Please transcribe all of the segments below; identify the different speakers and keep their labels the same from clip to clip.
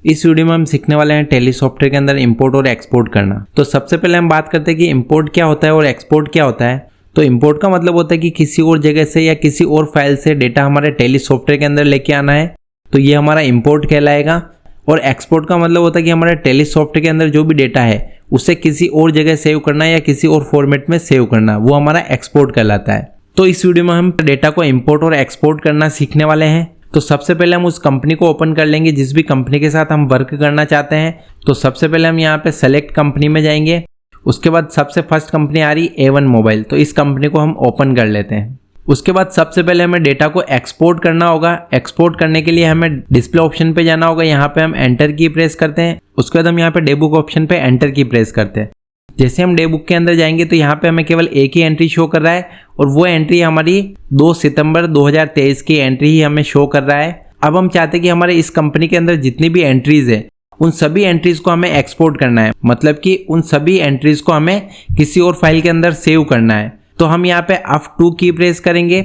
Speaker 1: इस वीडियो में हम सीखने वाले हैं टैली सॉफ्टवेयर के अंदर इंपोर्ट और एक्सपोर्ट करना। तो सबसे पहले हम बात करते हैं कि इंपोर्ट क्या होता है और एक्सपोर्ट क्या होता है। तो इंपोर्ट का मतलब होता है कि किसी और जगह से या किसी और फाइल से डेटा हमारे टैली सॉफ्टवेयर के अंदर लेके आना है, तो ये हमारा इंपोर्ट कहलाएगा। और एक्सपोर्ट का मतलब होता है कि हमारे टैली सॉफ्टवेयर के अंदर जो भी डेटा है उसे किसी और जगह सेव करना या किसी और फॉर्मेट में सेव करना, वो हमारा एक्सपोर्ट कहलाता है। तो इस वीडियो में हम डेटा को इंपोर्ट और एक्सपोर्ट करना सीखने वाले हैं। तो सबसे पहले हम उस कंपनी को ओपन कर लेंगे जिस भी कंपनी के साथ हम वर्क करना चाहते हैं। तो सबसे पहले हम यहाँ पे सेलेक्ट कंपनी में जाएंगे। उसके बाद सबसे फर्स्ट कंपनी आ रही A1 मोबाइल, तो इस कंपनी को हम ओपन कर लेते हैं। उसके बाद सबसे पहले हमें डेटा को एक्सपोर्ट करना होगा। एक्सपोर्ट करने के लिए हमें डिस्प्ले ऑप्शन पे जाना होगा, यहाँ पे हम एंटर की प्रेस करते हैं। उसके बाद हम यहाँ पे डे बुक ऑप्शन पे एंटर की प्रेस करते हैं। जैसे हम डे बुक के अंदर जाएंगे तो यहाँ पे हमें केवल एक ही एंट्री शो कर रहा है और वो एंट्री हमारी 2 सितंबर 2023 की एंट्री ही हमें शो कर रहा है। अब हम चाहते हैं कि हमारे इस कंपनी के अंदर जितनी भी एंट्रीज है उन सभी एंट्रीज को हमें एक्सपोर्ट करना है, मतलब कि उन सभी एंट्रीज को हमें किसी और फाइल के अंदर सेव करना है। तो हम यहाँ पे F2 की प्रेस करेंगे।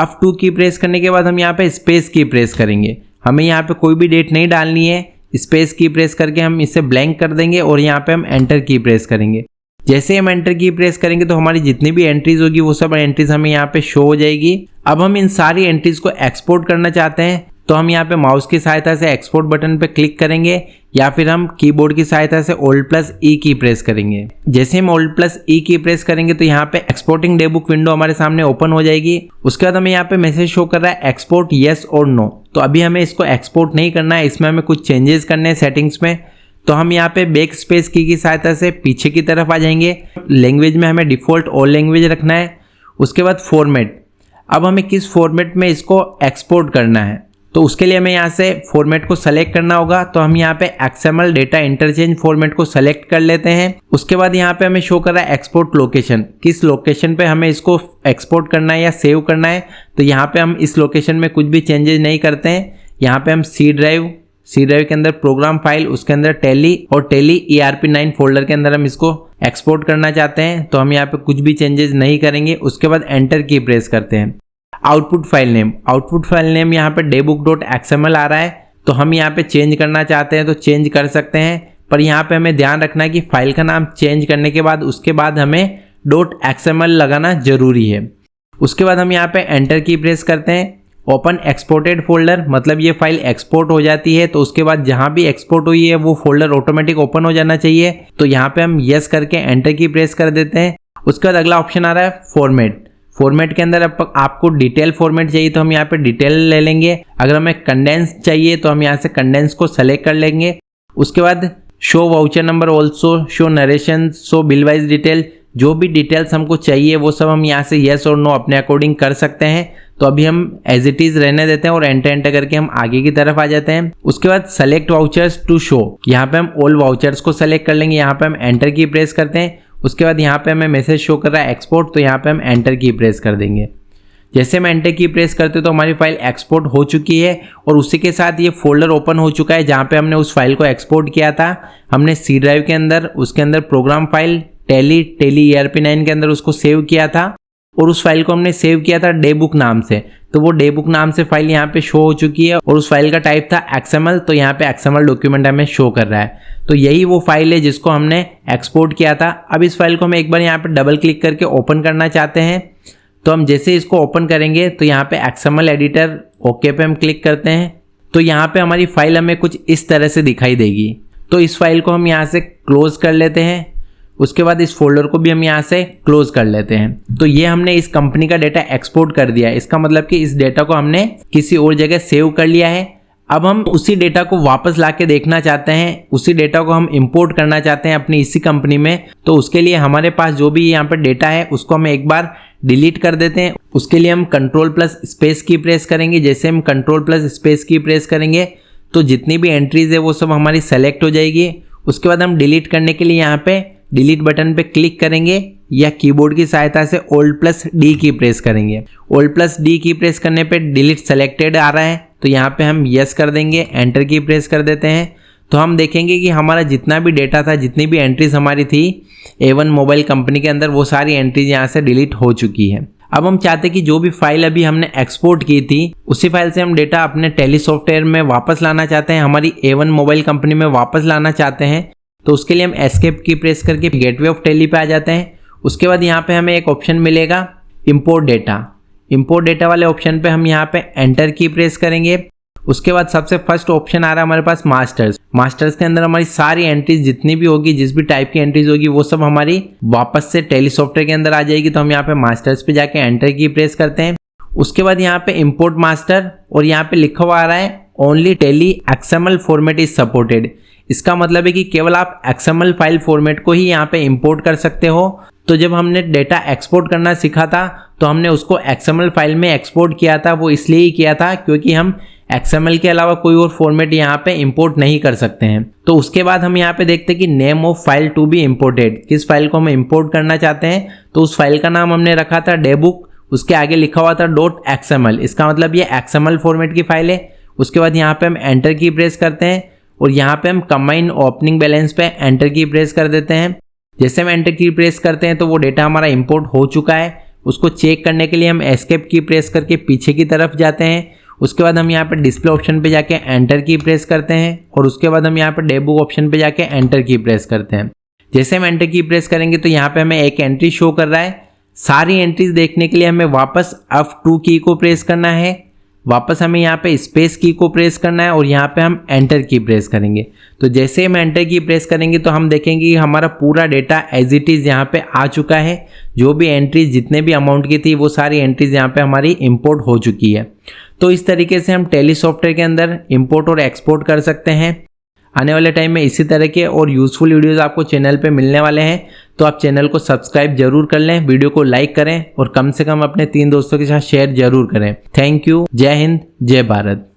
Speaker 1: F2 की प्रेस करने के बाद हम यहाँ पे स्पेस की प्रेस करेंगे। हमें यहाँ पे कोई भी डेट नहीं डालनी है, स्पेस की प्रेस करके हम इसे ब्लैंक कर देंगे और यहाँ पे हम एंटर की प्रेस करेंगे। जैसे हम एंटर की प्रेस करेंगे तो हमारी जितनी भी एंट्रीज होगी वो सब एंट्रीज हमें यहाँ पे शो हो जाएगी। अब हम इन सारी एंट्रीज को एक्सपोर्ट करना चाहते हैं, तो हम यहाँ पे माउस की सहायता से एक्सपोर्ट बटन पे क्लिक करेंगे या फिर हम कीबोर्ड की सहायता से Alt+E की प्रेस करेंगे। जैसे हम Alt+E की प्रेस करेंगे तो यहाँ पे एक्सपोर्टिंग डे बुक विंडो हमारे सामने ओपन हो जाएगी। उसके बाद हमें यहाँ पे मैसेज शो कर रहा है एक्सपोर्ट येस और नो। तो अभी हमें इसको एक्सपोर्ट नहीं करना है, इसमें हमें कुछ चेंजेस करने हैं सेटिंग्स में। तो हम यहाँ पे बैक स्पेस की सहायता से पीछे की तरफ आ जाएंगे। लैंग्वेज में हमें डिफॉल्ट ऑल लैंग्वेज रखना है। उसके बाद फॉर्मेट, अब हमें किस फॉर्मेट में इसको एक्सपोर्ट करना है, तो उसके लिए हमें यहाँ से फॉर्मेट को सेलेक्ट करना होगा। तो हम यहाँ पे XML डेटा इंटरचेंज फॉर्मेट को सेलेक्ट कर लेते हैं। उसके बाद यहाँ पे हमें शो कर रहा है एक्सपोर्ट लोकेशन, किस लोकेशन पे हमें इसको एक्सपोर्ट करना है या सेव करना है। तो यहाँ पे हम इस लोकेशन में कुछ भी चेंजेस नहीं करते हैं। यहाँ पे हम सी ड्राइव के अंदर प्रोग्राम फाइल, उसके अंदर टैली और टैली ERP9 फोल्डर के अंदर हम इसको एक्सपोर्ट करना चाहते हैं। तो हम यहाँ पे कुछ भी चेंजेस नहीं करेंगे। उसके बाद एंटर की प्रेस करते हैं। आउटपुट फाइल नेम यहाँ पे daybook.xml आ रहा है, तो हम यहाँ पे चेंज करना चाहते हैं तो चेंज कर सकते हैं। पर यहाँ पे हमें ध्यान रखना है कि फाइल का नाम चेंज करने के बाद उसके बाद हमें .xml लगाना जरूरी है। उसके बाद हम यहाँ पे एंटर की प्रेस करते हैं। ओपन एक्सपोर्टेड फोल्डर, मतलब ये फाइल एक्सपोर्ट हो जाती है तो उसके बाद जहाँ भी एक्सपोर्ट हुई है वो फोल्डर ऑटोमेटिक ओपन हो जाना चाहिए। तो यहाँ पे हम यस करके एंटर की प्रेस कर देते हैं। उसके बाद अगला ऑप्शन आ रहा है फॉर्मेट के अंदर आपको डिटेल फॉर्मेट चाहिए तो हम यहाँ पे डिटेल ले लेंगे। अगर हमें कंडेंस चाहिए तो हम यहाँ से कंडेंस को सेलेक्ट कर लेंगे। उसके बाद show voucher number, also show narration, show bill wise detail, जो भी डिटेल्स हमको चाहिए वो सब हम यहाँ से येस और नो अपने अकॉर्डिंग कर सकते हैं। तो अभी हम एज इट इज रहने देते हैं और एंटर करके हम आगे की तरफ आ जाते हैं। उसके बाद सेलेक्ट वाउचर्स टू शो, यहाँ पे हम ऑल वाउचर्स को सेलेक्ट कर लेंगे। यहाँ पे हम एंटर की प्रेस करते हैं। उसके बाद यहाँ पे हमें मैसेज शो कर रहा है एक्सपोर्ट, तो यहाँ पे हम एंटर की प्रेस कर देंगे। जैसे हम एंटर की प्रेस करते तो हमारी फाइल एक्सपोर्ट हो चुकी है और उसी के साथ ये फोल्डर ओपन हो चुका है जहाँ पे हमने उस फाइल को एक्सपोर्ट किया था। हमने सी ड्राइव के अंदर, उसके अंदर प्रोग्राम फाइल टैली ERP9 के अंदर उसको सेव किया था और उस फाइल को हमने सेव किया था डे बुक नाम से। तो वो डे बुक नाम से फाइल यहाँ पे शो हो चुकी है और उस फाइल का टाइप था XML, तो यहाँ पे XML डॉक्यूमेंट हमें शो कर रहा है। तो यही वो फाइल है जिसको हमने एक्सपोर्ट किया था। अब इस फाइल को हम एक बार यहाँ पे डबल क्लिक करके ओपन करना चाहते हैं। तो हम जैसे इसको ओपन करेंगे तो यहाँ पे XML एडिटर ओके पे हम क्लिक करते हैं। तो यहाँ पे हमारी फाइल हमें कुछ इस तरह से दिखाई देगी। तो इस फाइल को हम यहाँ से क्लोज कर लेते हैं। उसके बाद इस फोल्डर को भी हम यहाँ से क्लोज कर लेते हैं। तो ये हमने इस कंपनी का डेटा एक्सपोर्ट कर दिया है। इसका मतलब कि इस डेटा को हमने किसी और जगह सेव कर लिया है। अब हम उसी डेटा को वापस लाके देखना चाहते हैं, उसी डेटा को हम इंपोर्ट करना चाहते हैं अपनी इसी कंपनी में। तो उसके लिए हमारे पास जो भी यहाँ पे डेटा है उसको हम एक बार डिलीट कर देते हैं। उसके लिए हम Ctrl+स्पेस की प्रेस करेंगे। जैसे हम Ctrl+स्पेस की प्रेस करेंगे तो जितनी भी एंट्रीज है वो सब हमारी सेलेक्ट हो जाएगी। उसके बाद हम डिलीट करने के लिए यहाँ पे डिलीट बटन पे क्लिक करेंगे या कीबोर्ड की सहायता से Alt+D की प्रेस करेंगे। Alt+D की प्रेस करने पे डिलीट सेलेक्टेड आ रहा है, तो यहाँ पे हम यस कर देंगे, एंटर की प्रेस कर देते हैं। तो हम देखेंगे कि हमारा जितना भी डेटा था, जितनी भी एंट्रीज हमारी थी A1 मोबाइल कंपनी के अंदर, वो सारी एंट्रीज यहाँ से डिलीट हो चुकी है। अब हम चाहते हैं कि जो भी फाइल अभी हमने एक्सपोर्ट की थी उसी फाइल से हम डेटा अपने टेली सॉफ्टवेयर में वापस लाना चाहते हैं, हमारी A1 मोबाइल कंपनी में वापस लाना चाहते हैं। तो उसके लिए हम एस्केप की प्रेस करके गेटवे ऑफ टेली पे आ जाते हैं। उसके बाद यहाँ पे हमें एक ऑप्शन मिलेगा इंपोर्ट डेटा। इंपोर्ट डेटा वाले ऑप्शन पे हम यहाँ पे एंटर की प्रेस करेंगे। उसके बाद सबसे फर्स्ट ऑप्शन आ रहा है हमारे पास मास्टर्स। मास्टर्स के अंदर हमारी सारी एंट्रीज जितनी भी होगी, जिस भी टाइप की एंट्रीज होगी, वो सब हमारी वापस से टेली सॉफ्टवेयर के अंदर आ जाएगी। तो हम यहाँ पे मास्टर्स पे जाके एंटर की प्रेस करते हैं। उसके बाद यहाँ पे इंपोर्ट मास्टर और यहाँ पे लिखा हुआ आ रहा है only Tally XML format is supported. इसका मतलब है कि केवल आप XML फाइल फॉर्मेट को ही यहाँ पे इंपोर्ट कर सकते हो। तो जब हमने डेटा एक्सपोर्ट करना सीखा था तो हमने उसको XML फाइल में एक्सपोर्ट किया था। वो इसलिए ही किया था क्योंकि हम XML के अलावा कोई और फॉर्मेट यहाँ पे इंपोर्ट नहीं कर सकते हैं। तो उसके बाद हम यहाँ पे देखते हैं कि name of file to be imported, किस फाइल को हम इंपोर्ट करना चाहते हैं। तो उस फाइल का नाम हमने रखा था डेबुक, उसके आगे लिखा हुआ था .xml। इसका मतलब ये XML फॉर्मेट की फाइल है। उसके बाद यहाँ पे हम एंटर की प्रेस करते हैं और यहाँ पे हम कंबाइन ओपनिंग बैलेंस पे एंटर की प्रेस कर देते हैं। जैसे हम एंटर की प्रेस करते हैं तो वो डेटा हमारा इंपोर्ट हो चुका है। उसको चेक करने के लिए हम एस्केप की प्रेस करके पीछे की तरफ जाते हैं। उसके बाद हम यहाँ पे डिस्प्ले ऑप्शन पे जाके एंटर की प्रेस करते हैं और उसके बाद हम यहाँ पे डेबुक ऑप्शन पे जाके एंटर की प्रेस करते हैं। जैसे हम एंटर की प्रेस करेंगे तो यहाँ पे हमें एक एंट्री शो कर रहा है। सारी एंट्रीज देखने के लिए हमें वापस F2 की को प्रेस करना है, वापस हमें यहाँ पे स्पेस की को प्रेस करना है और यहाँ पे हम एंटर की प्रेस करेंगे। तो जैसे हम एंटर की प्रेस करेंगे तो हम देखेंगे कि हमारा पूरा डेटा एज इट इज़ यहाँ पे आ चुका है। जो भी एंट्रीज जितने भी अमाउंट की थी वो सारी एंट्रीज यहाँ पे हमारी इंपोर्ट हो चुकी है। तो इस तरीके से हम टेली सॉफ्टवेयर के अंदर इंपोर्ट और एक्सपोर्ट कर सकते हैं। आने वाले टाइम में इसी तरह के और यूज़फुल वीडियोज़ आपको चैनल पे मिलने वाले हैं। तो आप चैनल को सब्सक्राइब जरूर कर लें, वीडियो को लाइक करें और कम से कम अपने 3 दोस्तों के साथ शेयर जरूर करें। Thank you. जय हिंद, जय भारत।